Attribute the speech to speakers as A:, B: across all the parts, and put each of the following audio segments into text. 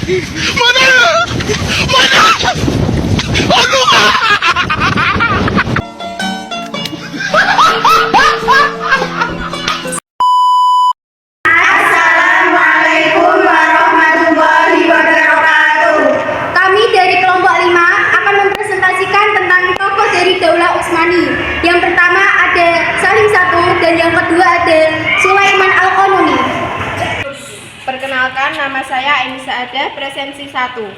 A: Assalamualaikum warahmatullahi wabarakatuh. Kami dari kelompok 5 akan mempresentasikan tentang tokoh dari Daulah Utsmani. Yang pertama ada Salim I dan yang kedua ada Sulaiman Al-Qanuni.
B: Perkenalkan, nama saya Aini Saadah, presensi 1.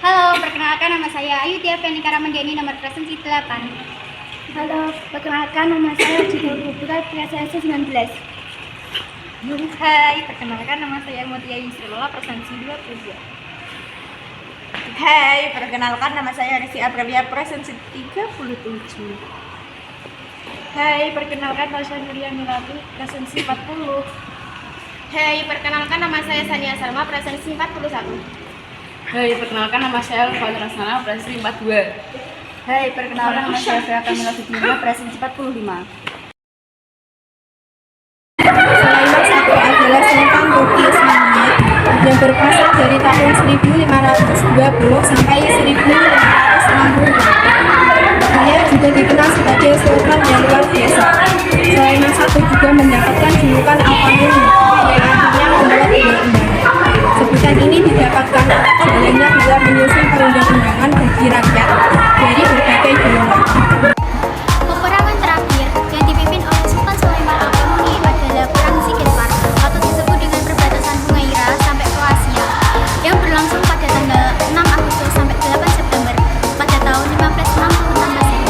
C: Halo, perkenalkan nama saya Ayu Tia Fenika Ramandani, nomor presensi 8.
D: Halo, perkenalkan nama saya Jika Kubra, presensi 19.
C: Hai, perkenalkan nama saya Mutia Yusrilola, presensi 22.
B: Hai, perkenalkan nama saya Rizky Aprilia, presensi 37. Hai, perkenalkan Tasya Nuria Milati, presensi 40.
C: Hai, perkenalkan nama saya Sania Salma, presensi 41.
B: Hai, perkenalkan nama saya Alfa Rasana, presensi 42.
D: Hai, perkenalkan nama saya Fea Kamila Fitnina, presensi 45.
A: Sulaiman I adalah Sultan Turki Utsmani yang berkuasa dari tahun 1520 sampai 1560. Dia juga dikenal sebagai sultan yang luar biasa. Sulaiman I juga mendapatkan julukan Al-Qanuni yang artinya membuat undang-undang. Sebutan ini didapatkan sebenarnya bila menyusun perundang-undangan bagi rakyat dari berbagai golongan.
C: Peperangan terakhir yang dipimpin oleh Sultan Sulaiman Al-Qanuni adalah Perang Sigenpar atau disebut dengan perbatasan Hungaira sampai Kroasia yang berlangsung pada tanggal 6 Agustus sampai 8 September pada tahun 1566 Masehi.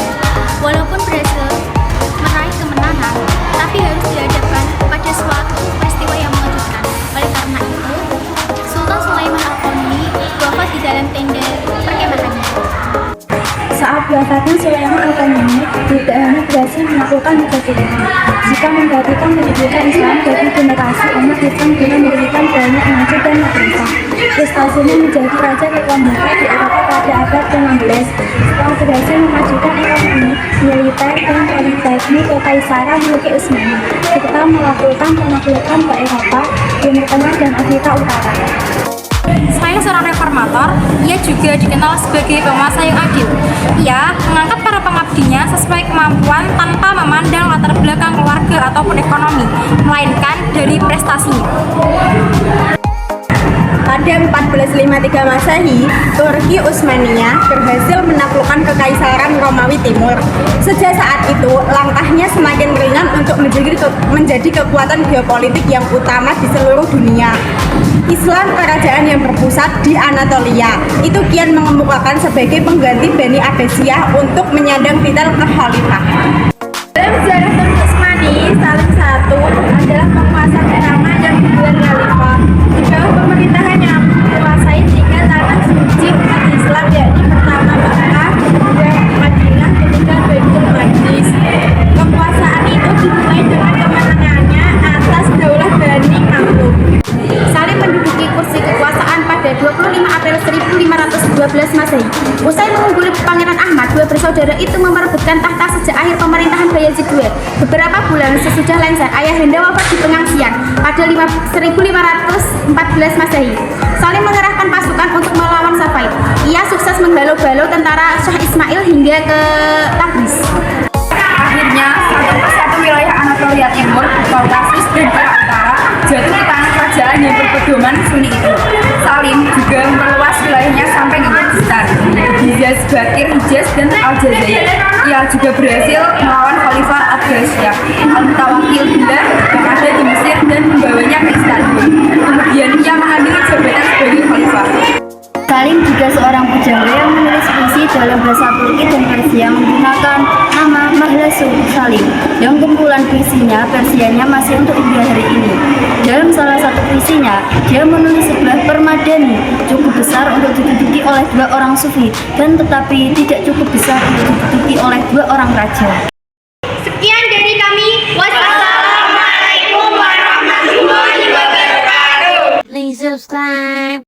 C: Walaupun berhasil meraih kemenangan, tapi harus dihadapkan pada suatu peristiwa yang mengejutkan. Oleh karena itu, Sultan Sulaiman Al-Qanuni wafat di dalam tenda perkemahannya.
D: Saat wafatnya Sulaiman Al-Qanuni tidak hanya berhasil melakukan keturunan, jika menggantikan pendidikan Islam bagi generasi umat Islam dengan memberikan banyak maju dan madrasah. Prestasinya menjadi raja kelompok di Eropa pada abad ke-16. Setelah berhasil memajukan ekonomi, militer, dan politeknik kekaisaran Turki Utsmani, serta melakukan penaklukan ke Eropa, Timur Tengah, dan Afrika Utara.
A: Selain seorang reformator, ia juga dikenal sebagai penguasa yang adil. Ia mengangkat para pengabdinya sesuai kemampuan tanpa memandang latar belakang keluarga ataupun ekonomi, melainkan dari prestasinya.
B: Pada 1453 Masehi, Turki Utsmania berhasil menaklukkan Kekaisaran Romawi Timur. Sejak saat itu, langkahnya semakin ringan untuk menjadi kekuatan geopolitik yang utama di seluruh dunia. Islam, kerajaan yang berpusat di Anatolia, itu kian mengemukakan sebagai pengganti Bani Abbasiyah untuk menyandang titel kekhalifah. Dalam sejarah Turki Utsmani, Salim I adalah penguasa pertama yang digelar khalifah. Di bawah pemerintahan yang menguasai 3 tanah suci umat Islam, yakni pertama Makkah, kedua Madinah, ketiga Baitul Maqdis. Kekuasaan itu dimulai dengan kemenangannya atas Daulah Bani Makhluk. Salim menduduki kursi kekuasaan pada 25 April 1512 Masehi. Usai mengungguli Pangeran Ahmad, dua bersaudara itu memperebutkan tahta sejak akhir pemerintahan Bayezid II. Beberapa bulan sesudah lengser, Ayahanda wafat di pengungsian pada 1514 Masehi. Salim mengerahkan pasukan untuk melawan Safavid. Ia sukses menghalau-balau tentara Shah Ismail hingga ke Tabriz. Akhirnya, satu persatu wilayah Anatolia Timur, Kaukasus, dan Irak Utara jatuh di tangan kerajaan yang berpedoman Sunni itu. Salim juga memperluas wilayahnya sampai ke Kurdistan, Hijaz, Bakir, Hijaz, dan Aljazair. Ia juga berhasil melawan Khalifah Abbasiyah Al-Mutawakkil Billah yang ada di Mesir dan membawanya ke Istanbul. Kemudian ia mengambil jabatan sebagai Khalifah.
D: Salim juga seorang pujangga yang menulis puisi dalam bahasa Turki dan Persia menggunakan nama Mahlasul Salim. Yang kumpulan versinya masih untuk hingga hari ini. Dalam salah satu puisinya, dia menulis sebuah permadani cukup besar untuk diduduki oleh 2 orang sufi dan tetapi tidak cukup besar untuk diduduki oleh 2 orang raja.
C: Sekian dari kami. Wassalamualaikum warahmatullahi wabarakatuh.
E: Please subscribe.